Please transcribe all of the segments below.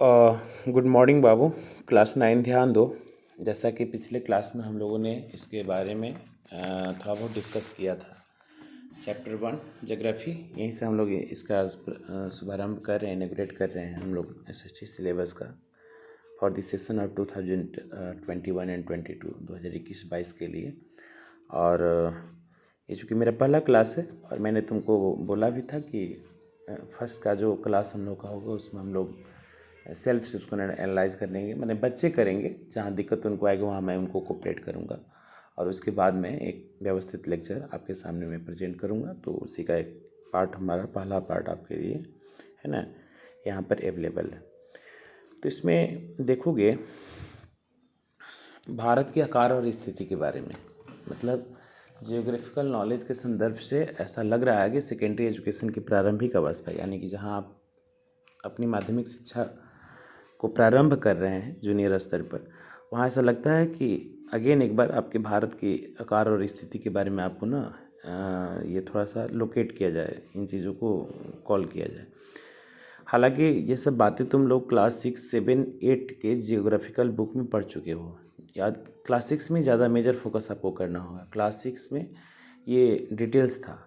Good morning बाबू। Class 9 ध्यान दो। जैसा कि पिछले क्लास में हम लोगों ने इसके बारे में थोड़ा बहुत डिस्कस किया था। चैप्टर 1 ज्योग्राफी, यहीं से हम लोग इसका शुभारंभ कर रहे हैं, इनोग्रेट कर रहे हैं हम लोग एसएसटी सिलेबस का for the session of 2021 and 22 2021-22 के लिए। और ये चूँकि मेरा पहला क्लास है और मैंने तुमको बोला भी था कि फर्स्ट का जो क्लास हम लोग का होगा उसमें हम लोग सेल्फ से उसको एनालाइज करेंगे, मैंने बच्चे करेंगे, जहाँ दिक्कत उनको आएगी वहाँ मैं उनको कोऑपरेट करूँगा और उसके बाद में एक व्यवस्थित लेक्चर आपके सामने मैं प्रेजेंट करूँगा। तो उसी का एक पार्ट, हमारा पहला पार्ट आपके लिए है ना, यहाँ पर अवेलेबल है। तो इसमें देखोगे भारत के आकार और स्थिति के बारे में, मतलब जियोग्राफिकल नॉलेज के संदर्भ से ऐसा लग रहा है कि सेकेंडरी एजुकेशन की प्रारंभिक अवस्था, यानी कि जहाँ आप अपनी माध्यमिक शिक्षा को प्रारंभ कर रहे हैं जूनियर स्तर पर, वहाँ ऐसा लगता है कि अगेन एक बार आपके भारत के आकार और स्थिति के बारे में आपको ना ये थोड़ा सा लोकेट किया जाए, इन चीज़ों को कॉल किया जाए। हालांकि ये सब बातें तुम लोग क्लास 6, 7, 8 के जियोग्राफिकल बुक में पढ़ चुके हो। याद, क्लास 6 में ज़्यादा मेजर फोकस आपको करना होगा। क्लास 6 में ये डिटेल्स था।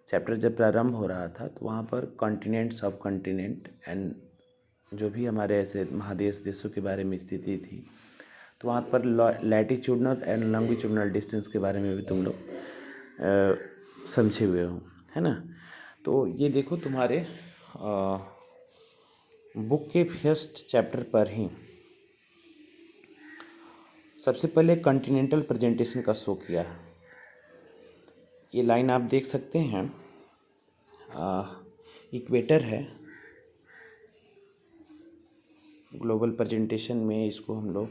चैप्टर जब प्रारंभ हो रहा था तो वहाँ पर कॉन्टिनेंट, सब कॉन्टिनेंट एंड जो भी हमारे ऐसे महादेश देशों के बारे में स्थिति थी, तो वहाँ पर लैटिट्यूडनल एंड लॉन्गिट्यूडनल डिस्टेंस के बारे में भी तुम लोग समझे हुए हो, है ना। तो ये देखो तुम्हारे बुक के फर्स्ट चैप्टर पर ही सबसे पहले कॉन्टिनेंटल प्रेजेंटेशन का शो किया है। ये लाइन आप देख सकते हैं, इक्वेटर है। ग्लोबल प्रेजेंटेशन में इसको हम लोग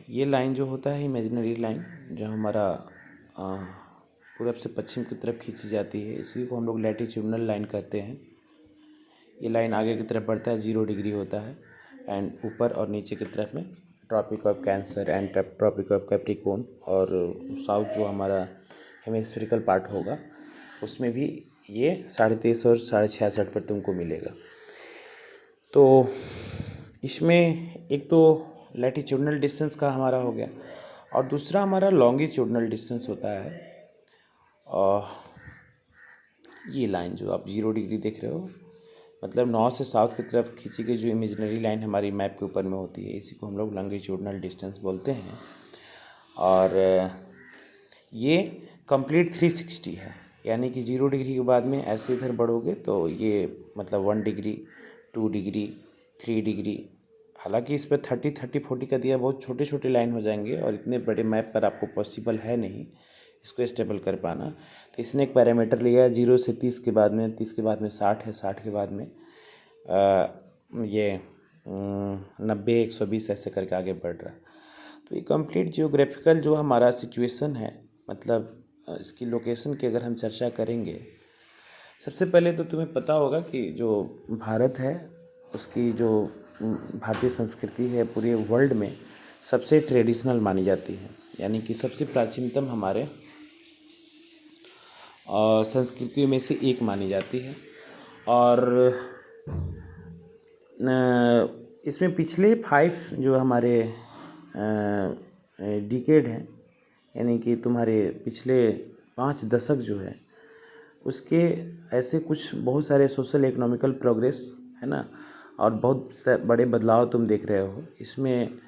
ये लाइन जो होता है इमेजिनरी लाइन, जो हमारा पूरब से पश्चिम की तरफ खींची जाती है, इसी को हम लोग लैटिट्यूडनल लाइन कहते हैं। ये लाइन आगे की तरफ बढ़ता है, 0 डिग्री होता है, एंड ऊपर और नीचे की तरफ में tropic of cancer and tropic of capricorn, और साउथ जो हमारा हेमिस्फेरिकल पार्ट होगा उसमें भी ये 23.5 और 66.5 पर तुमको मिलेगा। तो इसमें एक तो लैटिट्यूडनल डिस्टेंस का हमारा हो गया, और दूसरा हमारा लॉन्गिट्यूडनल डिस्टेंस होता है। ये लाइन जो आप 0 डिग्री देख रहे हो, मतलब नॉर्थ से साउथ की तरफ खींची गई जो इमेजिनरी लाइन हमारी मैप के ऊपर में होती है, इसी को हम लोग लॉन्गिट्यूडनल डिस्टेंस बोलते हैं। और ये कंप्लीट 360 है, यानी कि 0 डिग्री के बाद में ऐसे इधर बढ़ोगे तो ये मतलब 1 डिग्री, 2 डिग्री, 3 डिग्री। हालांकि इस पर 30, 30, 40 का दिया, बहुत छोटे छोटे लाइन हो जाएंगे और इतने बड़े मैप पर आपको पॉसिबल है नहीं इसको स्टेबल कर पाना। तो इसने एक पैरामीटर लिया है 0 से 30 के बाद में, 30 के बाद में 60 है, 60 के बाद में ये 90, 120 ऐसे करके आगे बढ़ रहा है। तो ये कंप्लीट जियोग्राफिकल जो हमारा सिचुएशन है, मतलब इसकी लोकेशन की अगर हम चर्चा करेंगे, सबसे पहले तो तुम्हें पता होगा कि जो भारत है उसकी जो भारतीय संस्कृति है पूरे वर्ल्ड में सबसे ट्रेडिशनल मानी जाती है, यानी कि सबसे प्राचीनतम हमारे संस्कृतियों में से एक मानी जाती है। और इसमें पिछले 5 जो हमारे डिकेड हैं, यानी कि तुम्हारे पिछले 5 दशक जो है उसके ऐसे कुछ बहुत सारे सोशल इकोनॉमिकल प्रोग्रेस है ना, और बहुत बड़े बदलाव तुम देख रहे हो। इसमें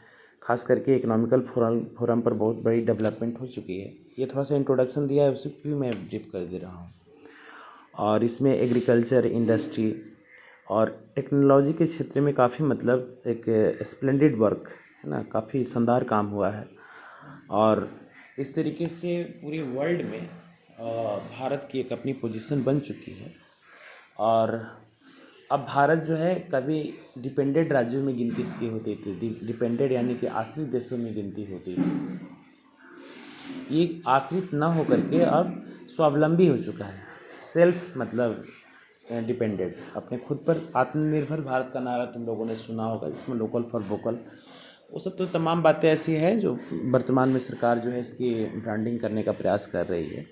खास करके इकोनॉमिकल फोरम पर बहुत बड़ी डेवलपमेंट हो चुकी है। ये थोड़ा सा इंट्रोडक्शन दिया है, उसी भी मैं ब्रीफ कर दे रहा हूँ। और इसमें एग्रीकल्चर, इंडस्ट्री और टेक्नोलॉजी के क्षेत्र में काफ़ी मतलब एक स्प्लेंडेड वर्क है ना, काफ़ी शानदार काम हुआ है। और इस तरीके से पूरे वर्ल्ड में भारत की एक अपनी पोजीशन बन चुकी है। और अब भारत जो है, कभी डिपेंडेंट राज्यों में गिनती इसकी होती थी, डिपेंडेंट यानी कि आश्रित देशों में गिनती होती थी, ये आश्रित न होकर के अब स्वावलंबी हो चुका है। सेल्फ मतलब डिपेंडेंट, अपने खुद पर आत्मनिर्भर भारत का नारा तुम लोगों ने सुना होगा, जिसमें लोकल फॉर वोकल, वो सब तो तमाम बातें ऐसी हैं जो वर्तमान में सरकार जो है इसकी ब्रांडिंग करने का प्रयास कर रही है।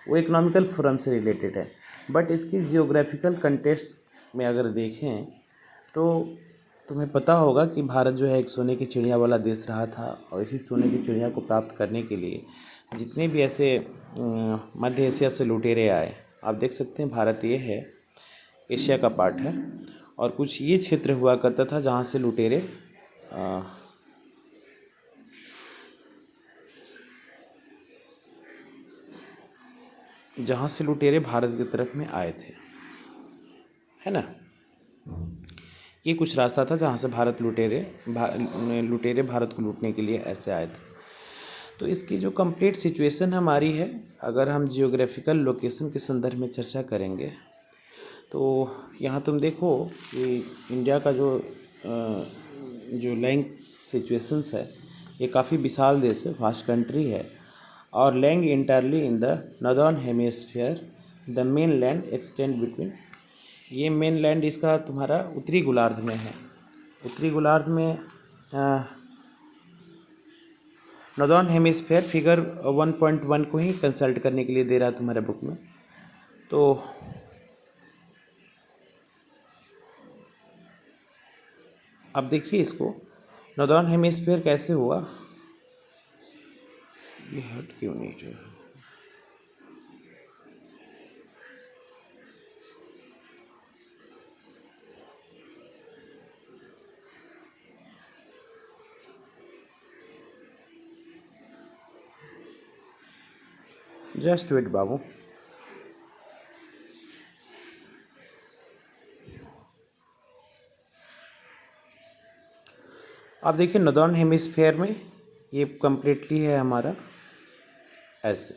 वो इकोनॉमिकल फोरम से रिलेटेड है। बट इसकी जियोग्राफिकल कंटेक्स्ट में अगर देखें तो तुम्हें पता होगा कि भारत जो है एक सोने की चिड़िया वाला देश रहा था, और इसी सोने की चिड़िया को प्राप्त करने के लिए जितने भी ऐसे मध्य एशिया से लुटेरे आए, आप देख सकते हैं भारत ये है, एशिया का पार्ट है, और कुछ ये क्षेत्र हुआ करता था जहाँ से लुटेरे भारत की तरफ में आए थे, है ना। ये कुछ रास्ता था जहाँ से लुटेरे भारत को लूटने के लिए ऐसे आए थे। तो इसकी जो कंप्लीट सिचुएशन हमारी है, अगर हम जियोग्राफिकल लोकेशन के संदर्भ में चर्चा करेंगे तो यहाँ तुम देखो कि इंडिया का जो लैंड सिचुएशंस है, ये काफ़ी विशाल देश है, फास्ट कंट्री है, और lying entirely in the northern hemisphere, the main land extend between, ये मेन लैंड इसका तुम्हारा उत्तरी गोलार्ध में है। उत्तरी गोलार्ध में नॉर्दर्न हेमिस्फीयर फिगर 1.1 को ही कंसल्ट करने के लिए दे रहा है तुम्हारे बुक में। तो अब देखिए इसको, नॉर्दर्न हेमिस्फीयर कैसे हुआ, ये हट क्यों नहीं जो है, जस्ट वेट बाबू। आप देखिए नॉर्दर्न हेमिस्फीयर में ये कम्प्लीटली है हमारा ऐसे,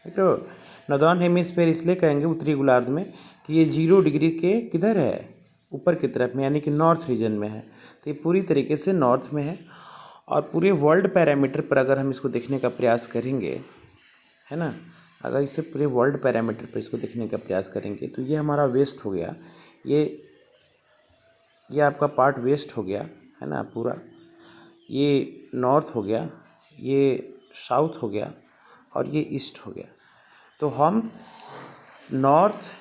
तो नॉर्दर्न हेमिस्फीयर इसलिए कहेंगे उत्तरी गोलार्ध में कि ये 0 डिग्री के किधर है, ऊपर की तरफ में, यानी कि नॉर्थ रीजन में है। तो ये पूरी तरीके से नॉर्थ में है, और पूरे वर्ल्ड पैरामीटर पर अगर हम इसको देखने का प्रयास करेंगे, है ना, अगर इसे पूरे वर्ल्ड पैरामीटर पर इसको देखने का प्रयास करेंगे तो ये हमारा वेस्ट हो गया, ये आपका पार्ट वेस्ट हो गया, है ना, पूरा ये नॉर्थ हो गया, ये साउथ हो गया, और ये ईस्ट हो गया। तो हम नॉर्थ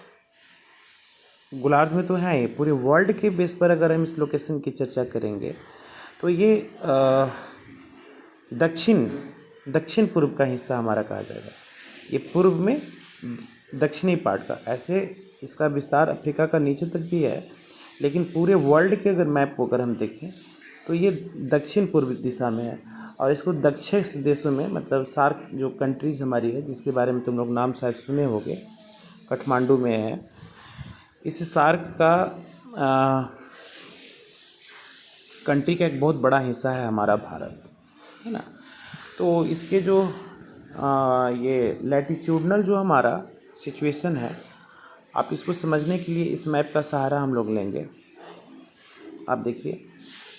गोलार्ध में तो हैं, ये पूरे वर्ल्ड के बेस पर अगर हम इस लोकेशन की चर्चा करेंगे तो ये दक्षिण पूर्व का हिस्सा हमारा कहा जाएगा। ये पूर्व में दक्षिणी पार्ट का, ऐसे इसका विस्तार अफ्रीका का नीचे तक भी है, लेकिन पूरे वर्ल्ड के अगर मैप को अगर हम देखें तो ये दक्षिण पूर्व दिशा में है। और इसको दक्षिण देशों में, मतलब सार्क जो कंट्रीज़ हमारी है, जिसके बारे में तुम लोग नाम शायद सुने होंगे, काठमांडू में है, इस सार्क का कंट्री का एक बहुत बड़ा हिस्सा है हमारा भारत, है ना। तो इसके जो ये लैटिट्यूडनल जो हमारा सिचुएशन है, आप इसको समझने के लिए इस मैप का सहारा हम लोग लेंगे। आप देखिए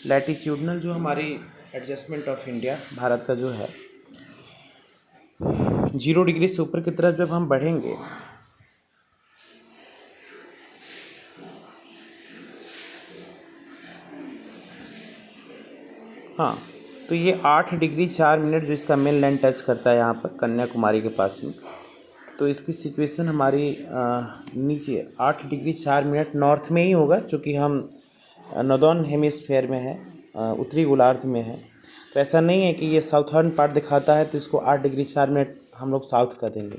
लैटिट्यूडनल जो हमारी एडजस्टमेंट ऑफ इंडिया, भारत का जो है, 0 डिग्री से ऊपर की तरफ जब हम बढ़ेंगे, हाँ, तो ये 8 डिग्री 4 मिनट जो इसका मेन लैंड टच करता है यहाँ पर कन्याकुमारी के पास में, तो इसकी सिचुएशन हमारी नीचे 8 डिग्री 4 मिनट नॉर्थ में ही होगा, चूँकि हम नॉर्दर्न हेमिस्फीयर में है, उत्तरी गोलार्ध में है। तो ऐसा नहीं है कि ये साउथर्न पार्ट दिखाता है तो इसको 8 डिग्री 4 मिनट हम लोग साउथ कर देंगे।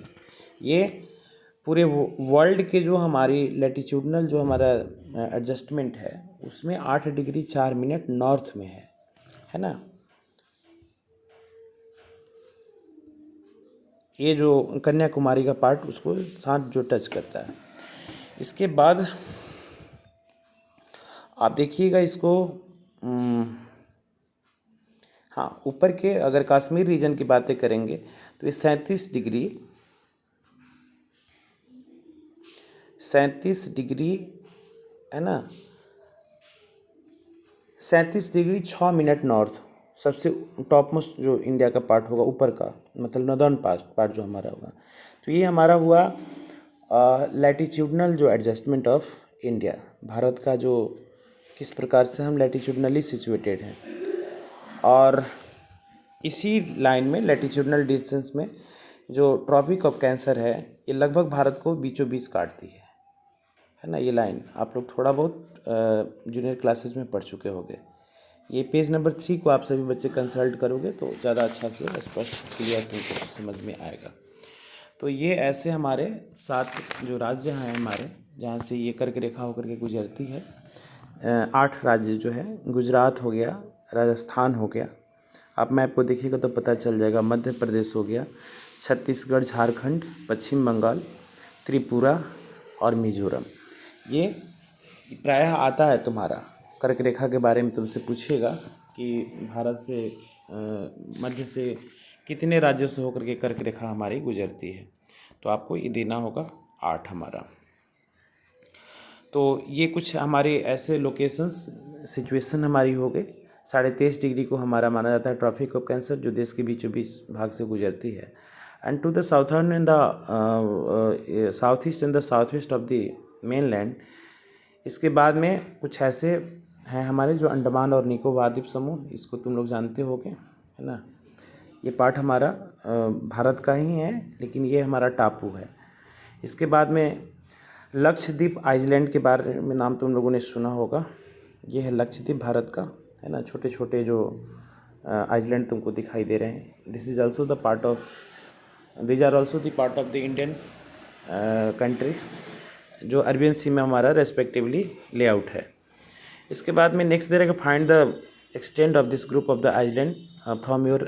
ये पूरे वर्ल्ड के जो हमारी लैटिट्यूडनल जो हमारा एडजस्टमेंट है, उसमें 8 डिग्री 4 मिनट नॉर्थ में है ना। ये जो कन्याकुमारी का पार्ट उसको साथ जो टच करता है। इसके बाद आप देखिएगा इसको, हाँ, ऊपर के अगर कश्मीर रीजन की बातें करेंगे तो ये 37 डिग्री है ना, 37 डिग्री 6 मिनट नॉर्थ, सबसे टॉप मोस्ट जो इंडिया का पार्ट होगा ऊपर का, मतलब नॉर्दर्न पार्ट जो हमारा होगा। तो ये हमारा हुआ लैटिट्यूडनल जो एडजस्टमेंट ऑफ इंडिया, भारत का जो किस प्रकार से हम लैटिट्यूडनली सिचुएटेड हैं। और इसी लाइन में लैटिट्यूडनल डिस्टेंस में जो ट्रॉपिक ऑफ कैंसर है ये लगभग भारत को बीचों बीच काटती है ना। ये लाइन आप लोग थोड़ा बहुत जूनियर क्लासेस में पढ़ चुके होंगे। ये पेज नंबर 3 को आप सभी बच्चे कंसल्ट करोगे तो ज़्यादा अच्छा से स्पष्ट क्लियर तुमको समझ में आएगा। तो ये ऐसे हमारे 7 जो राज्य हैं हमारे, जहाँ से ये कर्क रेखा होकर के गुजरती है। 8 राज्य जो है, गुजरात हो गया, राजस्थान हो गया, आप मैप को देखिएगा तो पता चल जाएगा। मध्य प्रदेश हो गया, छत्तीसगढ़, झारखंड, पश्चिम बंगाल, त्रिपुरा और मिजोरम। ये प्रायः आता है तुम्हारा कर्क रेखा के बारे में तुमसे पूछेगा कि भारत से मध्य से कितने राज्यों से होकर के कर्क रेखा हमारी गुजरती है, तो आपको ये देना होगा 8 हमारा। तो ये कुछ हमारे ऐसे लोकेशंस सिचुएशन हमारी हो गई। 23.5 डिग्री को हमारा माना जाता है ट्रॉपिक ऑफ कैंसर, जो देश के बीचों बीच भाग से गुजरती है। And to the southern in the south east and the south west of the mainland. इसके बाद में कुछ ऐसे हैं हमारे जो अंडमान और निकोबार द्वीप समूह, इसको तुम लोग जानते होगे, है ना। ये पार्ट हमारा भारत का ही है, लेकिन ये हमारा टापू है। इसके बाद में लक्षद्वीप आइलैंड के बारे में नाम तुम लोगों ने सुना होगा। ये है लक्षद्वीप भारत का, है ना। छोटे छोटे जो आइलैंड तुमको दिखाई दे रहे हैं, this is also the part of, these are also the part of the Indian country, जो अरबियन सी में हमारा रेस्पेक्टिवली लेआउट है। इसके बाद में नेक्स्ट दे रहेगा find the extend of this group of the island from your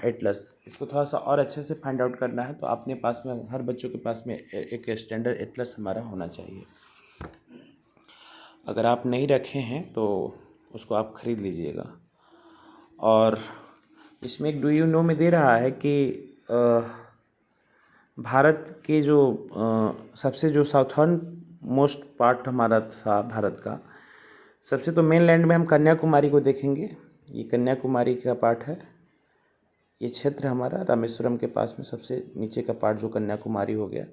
Atlas. इसको थोड़ा सा और अच्छे से फाइंड आउट करना है तो अपने पास में, हर बच्चों के पास में एक स्टैंडर्ड एटलस हमारा होना चाहिए। अगर आप नहीं रखे हैं तो उसको आप ख़रीद लीजिएगा। और इसमें एक डू यू नो में दे रहा है कि भारत के जो सबसे जो साउथर्न मोस्ट पार्ट हमारा था भारत का, सबसे तो मेन लैंड में हम कन्याकुमारी को देखेंगे। ये कन्याकुमारी का पार्ट है, ये क्षेत्र हमारा रामेश्वरम के पास में सबसे नीचे का पार्ट जो कन्याकुमारी हो गया।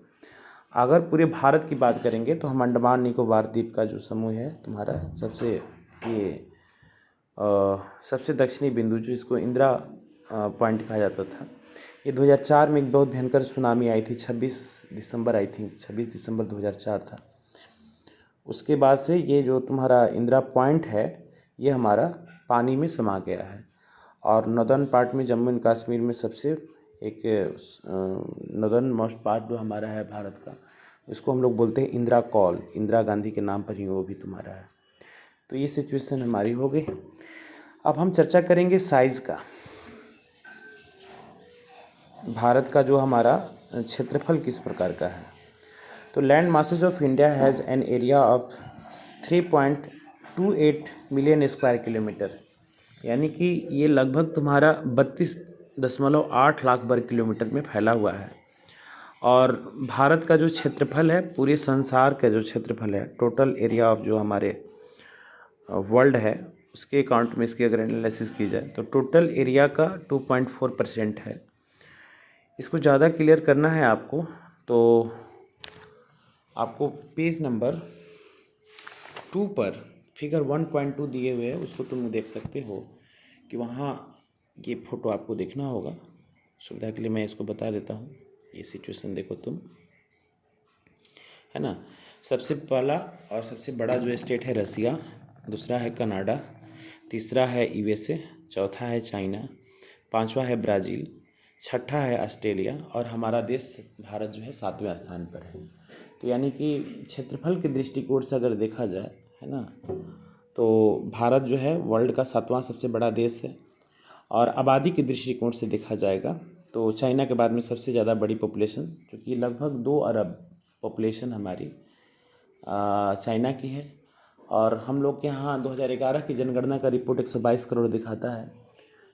अगर पूरे भारत की बात करेंगे तो हम अंडमान निकोबार द्वीप का जो समूह है तुम्हारा, सबसे ये सबसे दक्षिणी बिंदु, जो इसको इंदिरा पॉइंट कहा जाता था। ये 2004 में एक बहुत भयंकर सुनामी आई थी, 26 दिसंबर आई थी, 26 दिसंबर 2004 था। उसके बाद से ये जो तुम्हारा इंदिरा पॉइंट है ये हमारा पानी में समा गया है। और नॉर्दर्न पार्ट में जम्मू एंड कश्मीर में सबसे एक नॉर्दर्न मोस्ट पार्ट जो हमारा है भारत का, इसको हम लोग बोलते हैं इंदिरा कॉल, इंदिरा गांधी के नाम पर ही वो भी तुम्हारा है। तो ये सिचुएशन हमारी हो गई। अब हम चर्चा करेंगे साइज़ का। भारत का जो हमारा क्षेत्रफल किस प्रकार का है। तो land masses of India has an area of 3.28 million square kilometre, यानी कि ये लगभग तुम्हारा 32.8 लाख वर्ग किलोमीटर में फैला हुआ है। और भारत का जो क्षेत्रफल है, पूरे संसार का जो क्षेत्रफल है, टोटल एरिया ऑफ जो हमारे वर्ल्ड है, उसके अकाउंट में इसकी अगर एनालिसिस की जाए तो टोटल एरिया का 2.4% है। इसको ज़्यादा क्लियर करना है आपको तो आपको पेज नंबर 2 पर फिगर 1.2 दिए हुए है, उसको तुम देख सकते हो कि वहाँ ये फ़ोटो आपको देखना होगा। सुविधा के लिए मैं इसको बता देता हूँ। ये सिचुएशन देखो तुम, है ना। सबसे पहला और सबसे बड़ा जो स्टेट है रसिया, दूसरा है कनाडा, तीसरा है यूएसए, चौथा है चाइना, पांचवा है ब्राज़ील, छठा है ऑस्ट्रेलिया और हमारा देश भारत जो है 7वें स्थान पर है। तो यानी कि क्षेत्रफल के दृष्टिकोण से अगर देखा जाए, है ना, तो भारत जो है वर्ल्ड का 7वां सबसे बड़ा देश है। और आबादी के दृष्टिकोण से देखा जाएगा तो चाइना के बाद में सबसे ज़्यादा बड़ी पॉपुलेशन, जो कि लगभग 2 अरब पॉपुलेशन हमारी चाइना की है। और हम लोग के यहाँ 2011 की जनगणना का रिपोर्ट 122 करोड़ दिखाता है,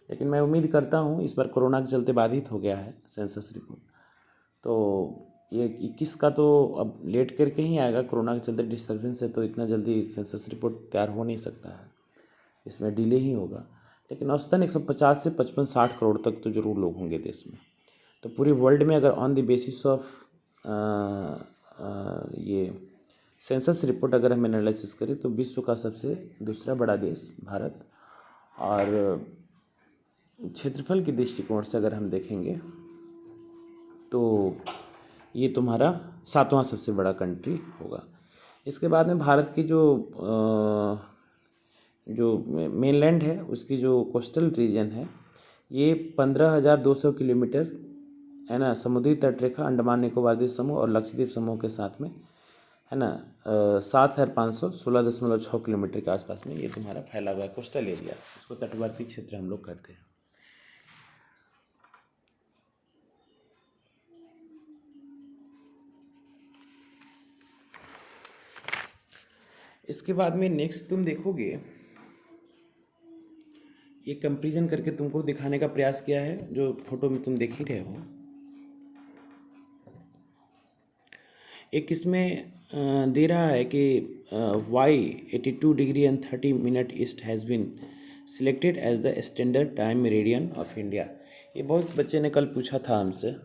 लेकिन मैं उम्मीद करता हूँ इस बार कोरोना के चलते बाधित हो गया है सेंसस रिपोर्ट। तो ये 21 का तो अब लेट करके ही आएगा, कोरोना के चलते डिस्टर्बेंस है, तो इतना जल्दी सेंसस रिपोर्ट तैयार हो नहीं सकता है, इसमें डिले ही होगा। लेकिन औसतन 150 से 55-60 करोड़ तक तो ज़रूर लोग होंगे देश में। तो पूरे वर्ल्ड में अगर ऑन द बेसिस ऑफ ये सेंसस रिपोर्ट अगर हम एनालिसिस करें तो विश्व का सबसे दूसरा बड़ा देश भारत। और क्षेत्रफल के दृष्टिकोण से अगर हम देखेंगे तो ये तुम्हारा 7वां सबसे बड़ा कंट्री होगा। इसके बाद में भारत की जो मेनलैंड है उसकी जो कोस्टल रीजन है ये 15,200 किलोमीटर है ना, समुद्री तटरेखा, अंडमान निकोबार द्वीप समूह और लक्षद्वीप समूह के साथ में है ना 7,516.6 किलोमीटर के आसपास में ये तुम्हारा फैला हुआ है कोस्टल एरिया। इसको तटवर्ती क्षेत्र हम लोग करते हैं। इसके बाद में नेक्स्ट तुम देखोगे, ये कंपेरिजन करके तुमको दिखाने का प्रयास किया है जो फोटो में तुम देख ही रहे हो। एक इसमें दे रहा है कि why 82 degree and 30 minute east has been selected as the standard time meridian of India. ये बहुत बच्चे ने कल पूछा था हमसे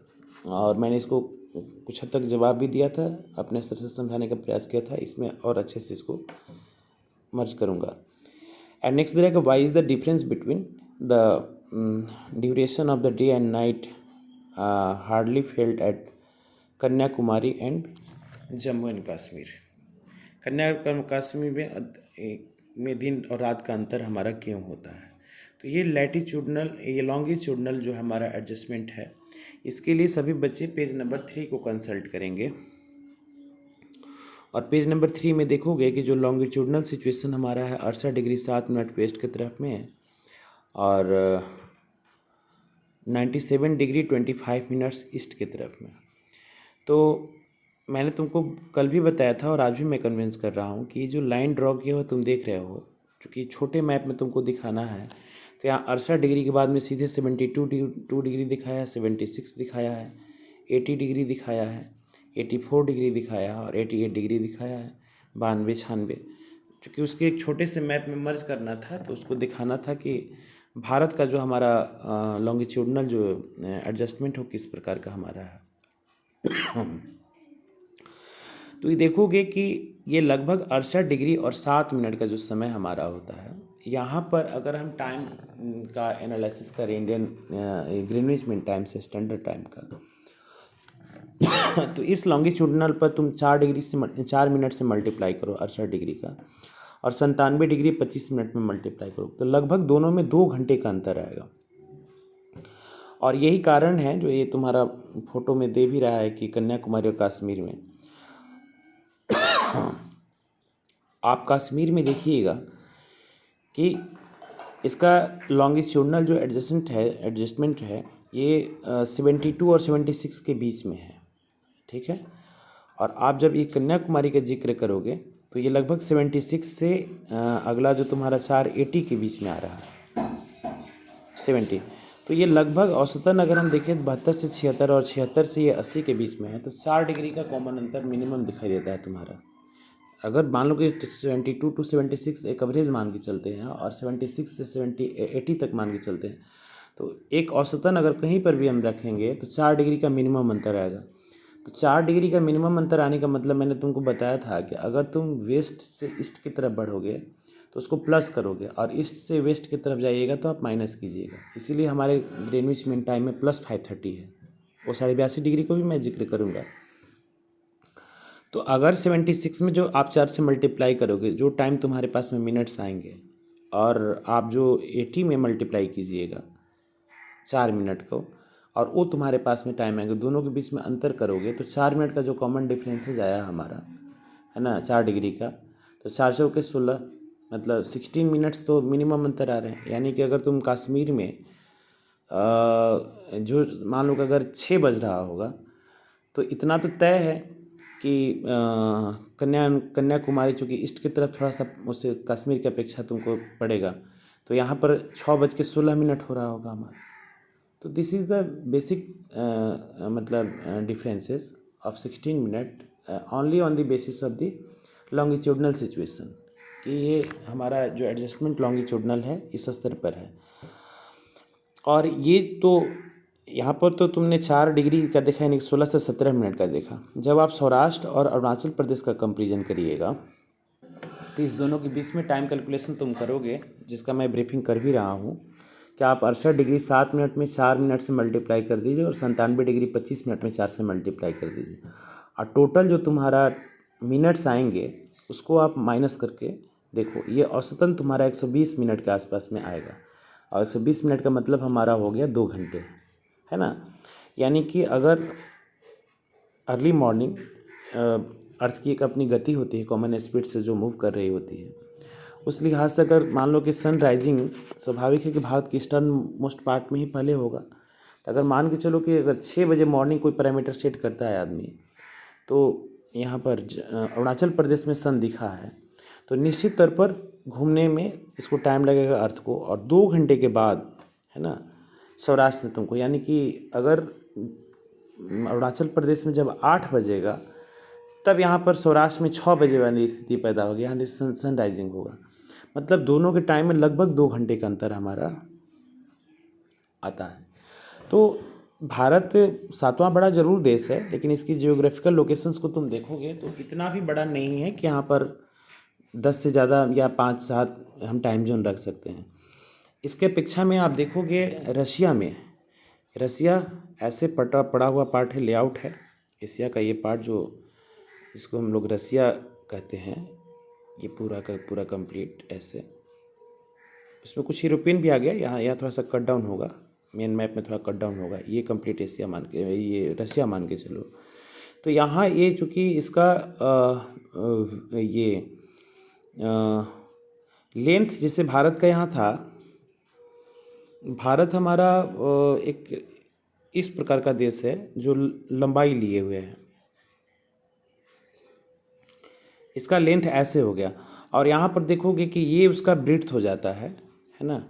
और मैंने इसको कुछ हद तक जवाब भी दिया था, अपने स्तर से समझाने का प्रयास किया था। इसमें और अच्छे से इसको मर्ज करूँगा। एंड नेक्स्ट दे रहा है कि why is the difference between the duration of the day and night hardly felt at Kanyakumari and Jammu and Kashmir. Kashmir में दिन और रात का अंतर हमारा क्यों होता है? तो ये लैटिट्यूडनल, ये लॉन्गिट्यूडनल जो हमारा एडजस्टमेंट है, इसके लिए सभी बच्चे पेज नंबर 3 को कंसल्ट करेंगे। और पेज नंबर 3 में देखोगे कि जो लॉन्गिट्यूडनल सिचुएशन हमारा है 68 डिग्री 7 मिनट वेस्ट की तरफ में है और 97 डिग्री 25 मिनट्स ईस्ट की तरफ में। तो मैंने तुमको कल भी बताया था और आज भी मैं कन्विंस कर रहा हूँ कि जो लाइन ड्रॉ किया हुआ तुम देख रहे हो, चूँकि छोटे मैप में तुमको दिखाना है, तो यहाँ 68 डिग्री के बाद में सीधे 72 डिग्री दिखाया है, 76 दिखाया है, 80 डिग्री दिखाया है, 84 डिग्री दिखाया है और 88 डिग्री दिखाया है, 92, 96। चूँकि उसके एक छोटे से मैप में मर्ज करना था तो उसको दिखाना था कि भारत का जो हमारा लॉन्गिट्यूडनल जो एडजस्टमेंट हो किस प्रकार का हमारा है। तो ये देखोगे कि ये लगभग 68 डिग्री और 7 मिनट का जो समय हमारा होता है। यहाँ पर अगर हम टाइम का एनालिसिस करें इंडियन ग्रीनविच मीन टाइम से स्टैंडर्ड टाइम का, तो इस लॉन्गिट्यूडनल पर तुम 4 मिनट से मल्टीप्लाई करो 68 डिग्री का और 97 डिग्री 25 मिनट में मल्टीप्लाई करो, तो लगभग दोनों में 2 घंटे का अंतर आएगा। और यही कारण है जो ये तुम्हारा फोटो में दे भी रहा है कि कन्याकुमारी और कश्मीर में, आप कश्मीर में देखिएगा कि इसका लॉन्गिट्यूडनल जो एडजस्टमेंट है ये 72 और 76 के बीच में है, ठीक है। और आप जब ये कन्याकुमारी का जिक्र करोगे तो ये लगभग 76 से अगला जो तुम्हारा 480 के बीच में आ रहा है 70। तो ये लगभग औसतन अगर हम देखें 72 से 76 और 76 से ये 80 के बीच में है, तो 4 डिग्री का कॉमन अंतर मिनिमम दिखाई देता है तुम्हारा। अगर मान लो कि 72 टू 76 एक एवरेज मान के चलते हैं और 76 से 80 तक मान के चलते हैं, तो एक औसतन अगर कहीं पर भी हम रखेंगे तो 4 डिग्री का मिनिमम अंतर आएगा। तो 4 डिग्री का मिनिमम अंतर आने का मतलब मैंने तुमको बताया था कि अगर तुम वेस्ट से ईस्ट की तरफ बढ़ोगे तो उसको प्लस करोगे और ईस्ट से वेस्ट की तरफ जाइएगा तो आप माइनस कीजिएगा। इसीलिए हमारे ग्रीनविच मीन टाइम में +530 है। वो 82.5 डिग्री को भी मैं जिक्र करूँगा। तो अगर 76 में जो आप 4 से मल्टीप्लाई करोगे, जो टाइम तुम्हारे पास में मिनट्स आएंगे, और आप जो 80 में मल्टीप्लाई कीजिएगा 4 मिनट को, और वो तुम्हारे पास में टाइम आएंगे, दोनों के बीच में अंतर करोगे तो 4 मिनट का जो कॉमन डिफरेंसेज आया हमारा है ना 4 डिग्री का, तो 4 चौके 16 मतलब 16 मिनट्स तो मिनिमम अंतर आ रहे हैं। यानी कि अगर तुम कश्मीर में जो मान लो कि अगर 6 बज रहा होगा तो इतना तो तय है कि कन्याकुमारी चूँकि ईस्ट की तरफ थोड़ा सा उससे कश्मीर की अपेक्षा तुमको पड़ेगा, तो यहाँ पर 6:16 हो रहा होगा हमारा। तो दिस इज़ द बेसिक मतलब differences of 16 minute only on the basis of the longitudinal situation, कि ये हमारा जो एडजस्टमेंट लॉन्गिट्यूडनल है इस स्तर पर है। और ये तो यहाँ पर तो तुमने 4 डिग्री का देखा, यानी 16 से 17 मिनट का देखा। जब आप सौराष्ट्र और अरुणाचल प्रदेश का कंपेरिजन करिएगा तो इस दोनों के बीच में टाइम कैलकुलेशन तुम करोगे, जिसका मैं ब्रीफिंग कर भी रहा हूँ कि आप 68 डिग्री 7 मिनट में 4 मिनट से मल्टीप्लाई कर दीजिए और 97 डिग्री 25 मिनट में 4 से मल्टीप्लाई कर दीजिए, और टोटल जो तुम्हारा मिनट्स आएंगे उसको आप माइनस करके देखो, ये औसतन तुम्हारा 120 मिनट के आसपास में आएगा। और 120 मिनट का मतलब हमारा हो गया 2 घंटे, है ना। यानी कि अगर अर्ली मॉर्निंग अर्थ की एक अपनी गति होती है, कॉमन स्पीड से जो मूव कर रही होती है, उस लिहाज से अगर मान लो कि सन राइजिंग स्वाभाविक है कि भारत की ईस्टर्न मोस्ट पार्ट में ही पहले होगा, तो अगर मान के चलो कि अगर 6 बजे मॉर्निंग कोई पैरामीटर सेट करता है आदमी, तो यहाँ पर अरुणाचल प्रदेश में सन दिखा है, तो निश्चित तौर पर घूमने में इसको टाइम लगेगा अर्थ को, और 2 घंटे के बाद, है ना, सौराष्ट्र में तुमको, यानी कि अगर अरुणाचल प्रदेश में जब 8 बजेगा तब यहाँ पर सौराष्ट्र में 6 बजे वाली स्थिति पैदा होगी, यहाँ सन राइजिंग होगा। मतलब दोनों के टाइम में लगभग 2 घंटे का अंतर हमारा आता है। तो भारत 7वां बड़ा ज़रूर देश है, लेकिन इसकी जियोग्राफिकल लोकेशंस को तुम देखोगे तो इतना भी बड़ा नहीं है कि यहाँ पर 10 से ज़्यादा या 5-7 हम टाइम जोन रख सकते हैं। इसके अपेक्षा में आप देखोगे रसिया ऐसे पड़ा हुआ पार्ट है, लेआउट है एशिया का, ये पार्ट जो इसको हम लोग रसिया कहते हैं, ये पूरा का पूरा कंप्लीट ऐसे, इसमें कुछ यूरोपियन भी आ गया, यहाँ थोड़ा सा कट डाउन होगा, मेन मैप में थोड़ा कट डाउन होगा, ये कंप्लीट एशिया मान के, ये रसिया मान के चलो। तो यहाँ ये चूँकि इसका ये लेंथ जैसे भारत का यहाँ था, भारत हमारा एक इस प्रकार का देश है जो लंबाई लिए हुए है, इसका लेंथ ऐसे हो गया, और यहाँ पर देखोगे कि ये उसका ब्रीथ हो जाता है ना,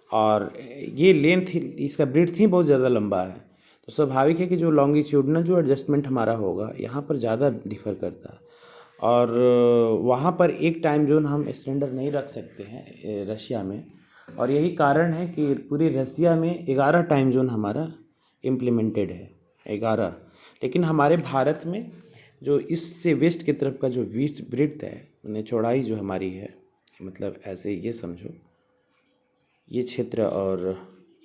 और ये लेंथ इसका ब्रीथ ही बहुत ज़्यादा लंबा है, तो स्वाभाविक है कि जो लॉन्गिट्यूडनल जो एडजस्टमेंट हमारा होगा यहाँ पर ज़्यादा डिफर करता है, और वहाँ पर एक टाइम जोन हम स्टैंडर्ड नहीं रख सकते हैं रशिया में, और यही कारण है कि पूरी रसिया में 11 टाइम जोन हमारा इम्प्लीमेंटेड है, 11। लेकिन हमारे भारत में जो ईस्ट से वेस्ट की तरफ का जो ब्रीथ है, यानी चौड़ाई जो हमारी है, मतलब ऐसे ये समझो, ये क्षेत्र और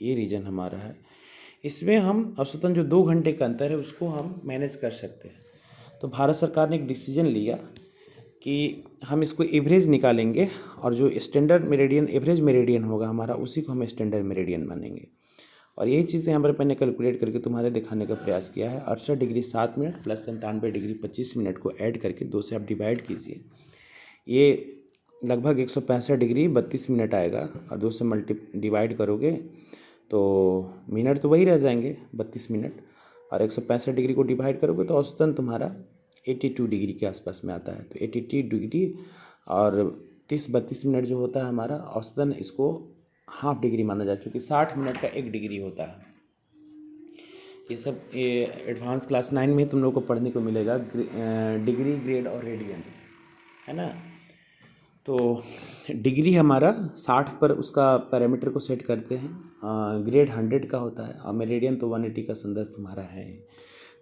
ये रीजन हमारा है, इसमें हम औसतन जो 2 घंटे का अंतर है उसको हम मैनेज कर सकते हैं। तो भारत सरकार ने एक डिसीजन लिया कि हम इसको एवरेज निकालेंगे, और जो स्टैंडर्ड मेरिडियन एवरेज मेरिडियन होगा हमारा, उसी को हम स्टैंडर्ड मेरिडियन मानेंगे। और यही चीज़ें यहाँ पर मैंने कैलकुलेट करके तुम्हारे दिखाने का प्रयास किया है। 68 degree 7 minute plus 97 degree 25 minute को ऐड करके 2 से आप डिवाइड कीजिए, ये लगभग 165 डिग्री 32 मिनट आएगा, और 2 से डिवाइड करोगे तो मिनट तो वही रह जाएंगे 32 मिनट, और 165 डिग्री को डिवाइड करोगे तो औसतन तुम्हारा 82 डिग्री के आसपास में आता है। तो 82 डिग्री और 30-32 मिनट जो होता है हमारा औसतन, इसको हाफ डिग्री माना जा चुकी, 60 मिनट का 1 डिग्री होता है। ये सब एडवांस क्लास 9 में तुम लोग को पढ़ने को मिलेगा, डिग्री, ग्रेड और रेडियन, है ना। तो डिग्री हमारा 60 पर उसका पैरामीटर को सेट करते हैं, ग्रेड 100 का होता है, और मेरिडियन तो 180 का संदर्भ तुम्हारा है।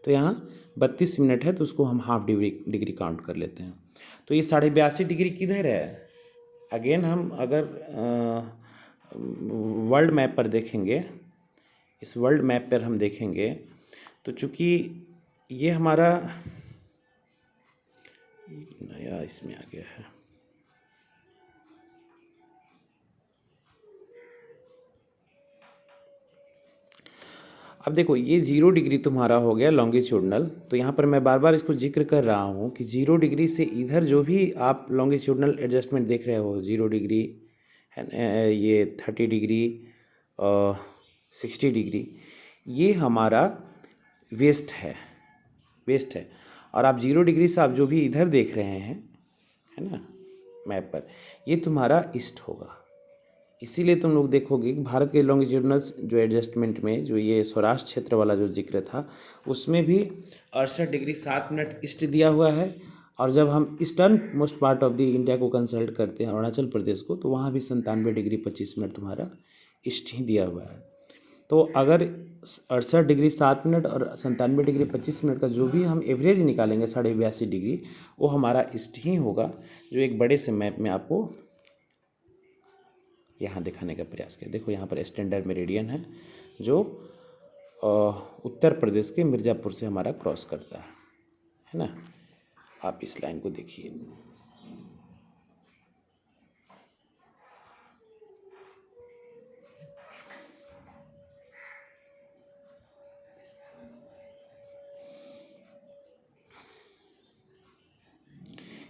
तो यहाँ 32 मिनट है, तो उसको हम हाफ डिग्री काउंट कर लेते हैं। तो ये 82.5 डिग्री किधर है? अगेन हम अगर वर्ल्ड मैप पर देखेंगे, इस वर्ल्ड मैप पर हम देखेंगे तो चूँकि ये हमारा नया इसमें आ गया है, अब देखो ये 0 डिग्री तुम्हारा हो गया लॉन्गिट्यूडनल। तो यहाँ पर मैं बार बार इसको जिक्र कर रहा हूँ कि 0 डिग्री से इधर जो भी आप लॉन्गिट्यूडनल एडजस्टमेंट देख रहे हो, 0 डिग्री है, ये 30 डिग्री, 60 डिग्री, ये हमारा वेस्ट है। और आप 0 डिग्री से आप जो भी इधर देख रहे हैं, है ना, मैप पर, ये तुम्हारा ईस्ट होगा। इसीलिए तुम लोग देखोगे कि भारत के लॉन्गिट्यूडनल जो एडजस्टमेंट में जो ये सौराष्ट्र क्षेत्र वाला जो जिक्र था, उसमें भी 68 डिग्री 7 मिनट ईस्ट दिया हुआ है। और जब हम eastern most part of the India को कंसल्ट करते हैं, अरुणाचल प्रदेश को, तो वहाँ भी 97 डिग्री 25 मिनट तुम्हारा ईस्ट ही दिया हुआ है। तो अगर 68 डिग्री 7 मिनट और 97 डिग्री 25 मिनट का जो भी हम एवरेज निकालेंगे 82.5 डिग्री, वो हमारा ईस्ट ही होगा, जो एक बड़े से मैप में आपको यहाँ दिखाने का प्रयास किया। देखो यहाँ पर स्टैंडर्ड मेरिडियन है जो उत्तर प्रदेश के मिर्ज़ापुर से हमारा क्रॉस करता है ना। आप इस लाइन को देखिए।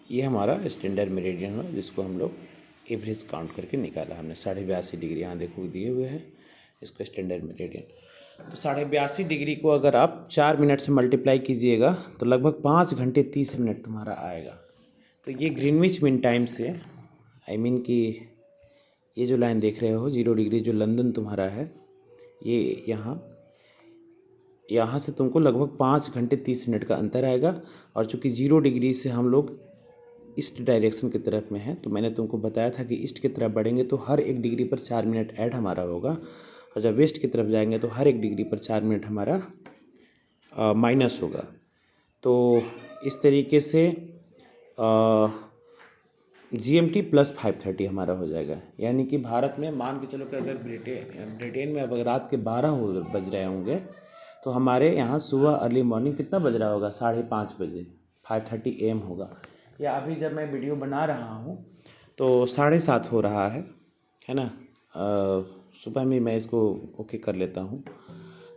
ये हमारा स्टैंडर्ड मेरिडियन है जिसको हम लोग एवरेज काउंट करके निकाला हमने। 82.5 डिग्री यहाँ देखो दिए हुए हैं इसको स्टैंडर्ड मेरिडियन। तो 82.5 डिग्री को अगर आप 4 मिनट से मल्टीप्लाई कीजिएगा तो लगभग 5 घंटे 30 मिनट तुम्हारा आएगा। तो ये ग्रीनविच मीन टाइम से कि ये जो लाइन देख रहे हो 0 डिग्री जो लंदन तुम्हारा है, ये यहाँ से तुमको लगभग 5 घंटे 30 मिनट का अंतर आएगा। और चूँकि 0 डिग्री से हम लोग ईस्ट डायरेक्शन की तरफ में है, तो मैंने तुमको बताया था कि ईस्ट की तरफ बढ़ेंगे तो हर 1 डिग्री पर 4 मिनट ऐड हमारा होगा, और जब वेस्ट की तरफ जाएंगे तो हर 1 डिग्री पर 4 मिनट हमारा माइनस होगा। तो इस तरीके से GMT + 5:30 हमारा हो जाएगा। यानी कि भारत में मान के चलो कि अगर ब्रिटेन में अब रात के 12 बज रहे होंगे तो हमारे यहाँ सुबह अर्ली मॉर्निंग कितना बज रहा होगा? 5:30 बजे, 5:30 AM होगा। या अभी जब मैं वीडियो बना रहा हूँ तो 7:30 हो रहा है ना। सुबह में मैं इसको ओके कर लेता हूँ।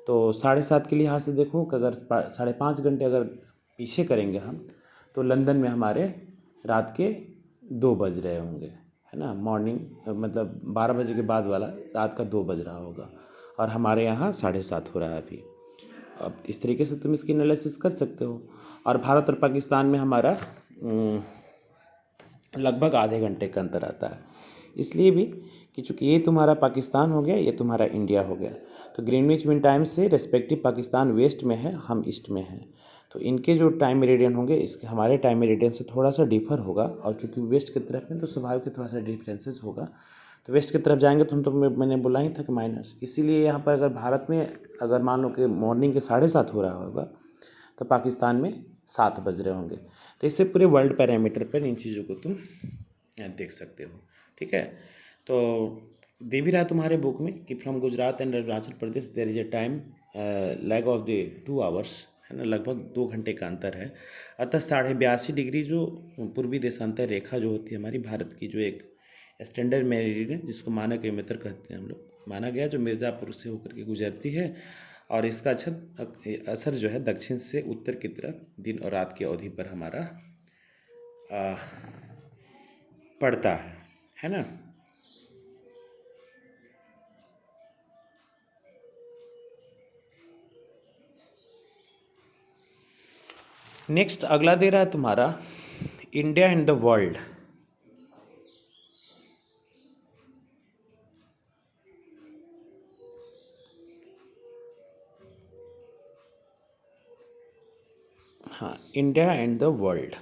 तो 7:30 के लिहाज से देखो कि अगर 5.5 घंटे अगर पीछे करेंगे हम तो लंदन में हमारे रात के 2 बज रहे होंगे, है ना। मॉर्निंग मतलब 12 बजे के बाद वाला रात का 2 बज रहा होगा, और हमारे यहाँ 7:30 हो रहा है अभी। अब इस तरीके से तुम इसकी एनालिसिस कर सकते हो। और भारत और पाकिस्तान में हमारा लगभग आधे घंटे का अंतर आता है, इसलिए भी कि चूँकि ये तुम्हारा पाकिस्तान हो गया, ये तुम्हारा इंडिया हो गया, तो ग्रीनविच मीन टाइम से रेस्पेक्टिव पाकिस्तान वेस्ट में है, हम ईस्ट में हैं, तो इनके जो टाइम मेरिडियन होंगे इसके हमारे टाइम मेरिडियन से थोड़ा सा डिफर होगा। और चूँकि वेस्ट की तरफ में तो स्वाभाविक थोड़ा सा डिफरेंसेस होगा। तो वेस्ट की तरफ जाएंगे तो हम तो मैंने बोला ही था कि माइनस, इसीलिए यहाँ पर अगर भारत में अगर मान लो कि मॉर्निंग के 7:30 हो रहा होगा तो पाकिस्तान में 7 बज रहे होंगे। तो इससे पूरे वर्ल्ड पैरामीटर पर इन चीज़ों को तुम देख सकते हो, ठीक है। तो दे भी रहा तुम्हारे बुक में कि from Gujarat and Arunachal Pradesh there is a time lag of the 2 hours, है ना, लगभग 2 घंटे का अंतर है। अतः 82.5 डिग्री जो पूर्वी देशांतर रेखा जो होती है हमारी भारत की, जो एक स्टैंडर्ड मेरिडियन जिसको मानक एमितर कहते हैं हम लोग, माना गया, जो मिर्ज़ापुर से होकर के गुजरती है, और इसका असर जो है दक्षिण से उत्तर की तरफ दिन और रात की अवधि पर हमारा पड़ता है ना। नेक्स्ट अगला दे रहा है तुम्हारा इंडिया एंड द वर्ल्ड। हाँ, इंडिया एंड द वर्ल्ड।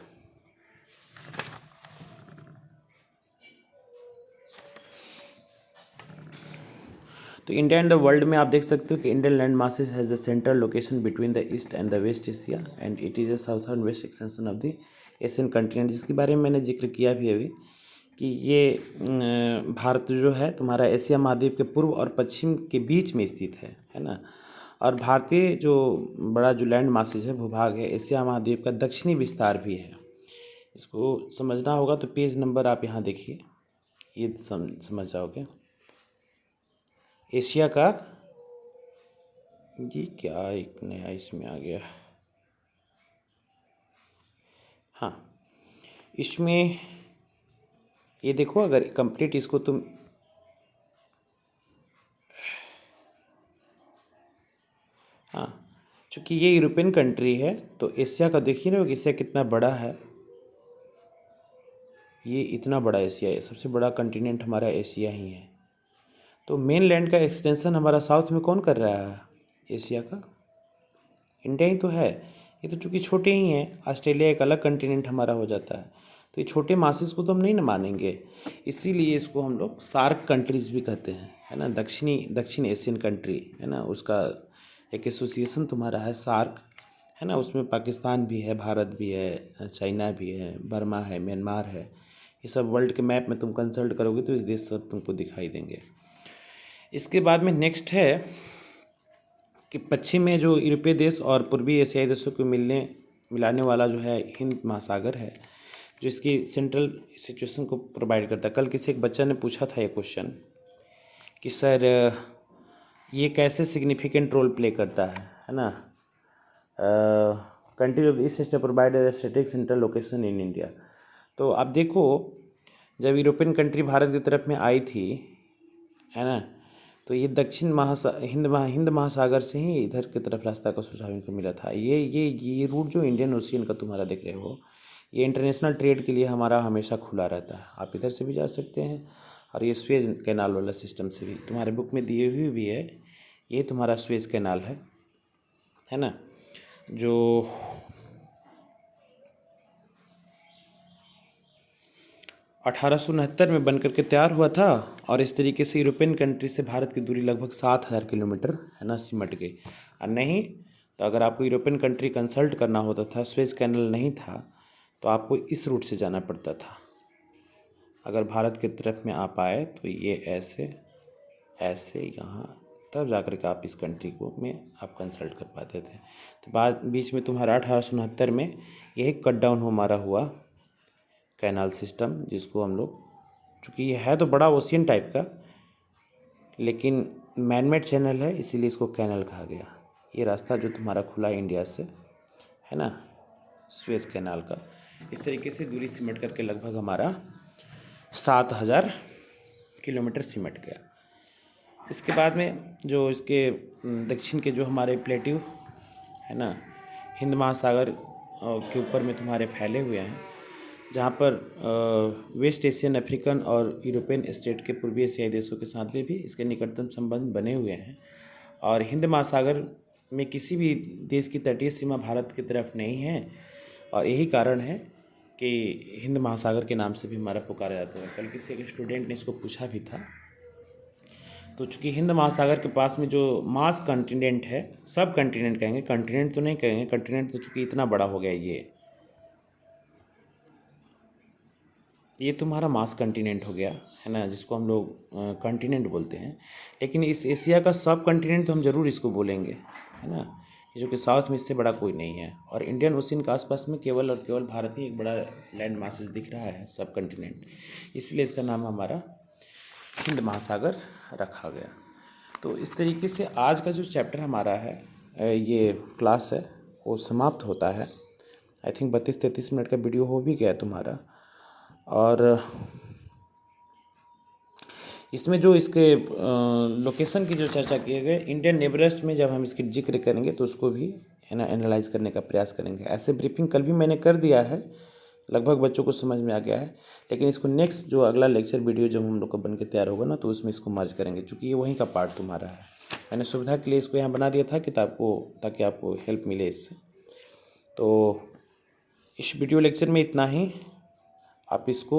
तो इंडिया एंड द वर्ल्ड में आप देख सकते हो कि Indian land masses has the central location between the east and the west Asia and it is a southern west extension of the Asian continent, जिसके बारे में मैंने जिक्र किया भी अभी कि ये भारत जो है तुम्हारा एशिया महाद्वीप के पूर्व और पश्चिम के बीच में स्थित है ना। और भारतीय जो बड़ा जो लैंड मासेज है, भूभाग है, एशिया महाद्वीप का दक्षिणी विस्तार भी है। इसको समझना होगा तो पेज नंबर आप यहाँ देखिए, ये समझ जाओगे। एशिया का ये क्या एक नया इसमें आ गया, हाँ, इसमें ये देखो, अगर कंप्लीट इसको तुम हाँ, चूँकि ये यूरोपियन कंट्री है तो एशिया का देखिए ना, एशिया कितना बड़ा है, ये इतना बड़ा एशिया है, सबसे बड़ा कंटिनेंट हमारा एशिया ही है। तो मेन लैंड का एक्सटेंशन हमारा साउथ में कौन कर रहा है? एशिया का इंडिया ही तो है। ये तो चूँकि छोटे ही हैं, ऑस्ट्रेलिया एक अलग कंटिनेंट हमारा हो जाता है, तो ये छोटे मासेस को तो हम नहीं ना मानेंगे, इसीलिए इसको हम लोग सार्क कंट्रीज़ भी कहते हैं, है ना, दक्षिण एशियन कंट्री, है ना, उसका एक एसोसिएशन तुम्हारा है सार्क, है ना। उसमें पाकिस्तान भी है, भारत भी है, चाइना भी है, बर्मा है, म्यांमार है, ये सब वर्ल्ड के मैप में तुम कंसल्ट करोगे तो इस देश सब तुमको दिखाई देंगे। इसके बाद में नेक्स्ट है कि पश्चिम में जो यूरोपीय देश और पूर्वी एशियाई देशों को मिलाने वाला जो है हिंद महासागर है, जो इसकी सेंट्रल सिचुएशन को प्रोवाइड करता है। कल किसी एक बच्चा ने पूछा था ये क्वेश्चन कि सर ये कैसे सिग्निफिकेंट रोल प्ले करता है ना। Country of east Asia provide static central location in India. तो आप देखो, जब यूरोपियन कंट्री भारत की तरफ में आई थी, है ना, तो ये दक्षिण हिंद महासागर से ही इधर की तरफ रास्ता का सुझाव इनको मिला था। ये रूट जो इंडियन ओशियन का तुम्हारा देख रहे हो, ये इंटरनेशनल ट्रेड के लिए हमारा हमेशा खुला रहता है। आप इधर से भी जा सकते हैं और ये स्वेज कैनाल वाला सिस्टम से भी तुम्हारे बुक में दिए हुए भी है। ये तुम्हारा स्वेज कैनाल है ना, जो 1869 में बनकर के तैयार हुआ था। और इस तरीके से यूरोपियन कंट्री से भारत की दूरी लगभग 7000 किलोमीटर है ना सिमट गई। और नहीं तो अगर आपको यूरोपियन कंट्री कंसल्ट करना होता था, स्वेज कैनल नहीं था, तो आपको इस रूट से जाना पड़ता था। अगर भारत की तरफ में आप आए तो ये ऐसे यहाँ तब जाकर के आप इस कंट्री को में आप कंसल्ट कर पाते थे। तो बीच में तुम्हारा 1869 में यही कट डाउन हमारा हुआ कैनाल सिस्टम, जिसको हम लोग, चूँकि ये है तो बड़ा ओशियन टाइप का, लेकिन मैनमेड चैनल है, इसीलिए इसको कैनल कहा गया। ये रास्ता जो तुम्हारा खुला इंडिया से, है ना, स्वेज कैनाल का, इस तरीके से दूरी सिमट करके लगभग हमारा 7000 किलोमीटर सिमट गया। इसके बाद में जो इसके दक्षिण के जो हमारे प्लेट्यू है ना, हिंद महासागर के ऊपर में तुम्हारे फैले हुए हैं, जहाँ पर वेस्ट एशियन, अफ्रीकन और यूरोपियन स्टेट के पूर्वी एशियाई देशों के साथ भी इसके निकटतम संबंध बने हुए हैं। और हिंद महासागर में किसी भी देश की तटीय सीमा भारत की तरफ नहीं है, और यही कारण है कि हिंद महासागर के नाम से भी हमारा पुकारा जाता है। कल किसी एक स्टूडेंट ने इसको पूछा भी था। तो चूँकि हिंद महासागर के पास में जो मास कॉन्टिनेंट है, सब कॉन्टिनेंट कहेंगे, कॉन्टिनेंट तो नहीं कहेंगे, कॉन्टिनेंट तो चूँकि इतना बड़ा हो गया, ये तुम्हारा मास कॉन्टिनेंट हो गया, है ना, जिसको हम लोग कॉन्टिनेंट बोलते हैं। लेकिन इस एशिया का सब कॉन्टिनेंट तो हम ज़रूर इसको बोलेंगे, है ना, जो कि साउथ में इससे बड़ा कोई नहीं है। और इंडियन ओशियन के आसपास में केवल और केवल भारत ही एक बड़ा लैंड मासेस दिख रहा है, सब कॉन्टिनेंट, इसलिए इसका नाम हमारा हिंद महासागर रखा गया। तो इस तरीके से आज का जो चैप्टर हमारा है, ये क्लास है, वो समाप्त होता है। आई थिंक 32-33 मिनट का वीडियो हो भी गया तुम्हारा। और इसमें जो इसके लोकेशन की जो चर्चा किए गए, इंडियन नेबरस में जब हम इसकी जिक्र करेंगे तो उसको भी, है ना, एनालाइज करने का प्रयास करेंगे। ऐसे ब्रीफिंग कल भी मैंने कर दिया है, लगभग बच्चों को समझ में आ गया है। लेकिन इसको नेक्स्ट जो अगला लेक्चर वीडियो जब हम लोग का बन के तैयार होगा ना, तो उसमें इसको मर्ज करेंगे, क्योंकि ये वहीं का पार्ट तुम्हारा है। मैंने सुविधा के लिए इसको यहाँ बना दिया था कि ताकि आपको हेल्प मिले इससे। तो इस वीडियो लेक्चर में इतना ही। आप इसको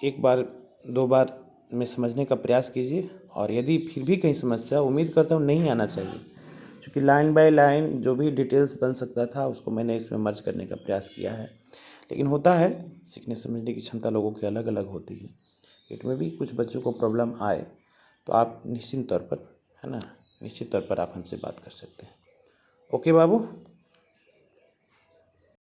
एक बार 2 बार में समझने का प्रयास कीजिए, और यदि फिर भी कहीं समस्या, उम्मीद करता हूँ नहीं आना चाहिए, क्योंकि लाइन बाय लाइन जो भी डिटेल्स बन सकता था उसको मैंने इसमें मर्ज करने का प्रयास किया है। लेकिन होता है, सीखने समझने की क्षमता लोगों की अलग अलग होती है। इसमें भी कुछ बच्चों को प्रॉब्लम आए तो आप निश्चित तौर पर, है ना, निश्चित तौर पर आप हमसे बात कर सकते हैं। ओके बाबू।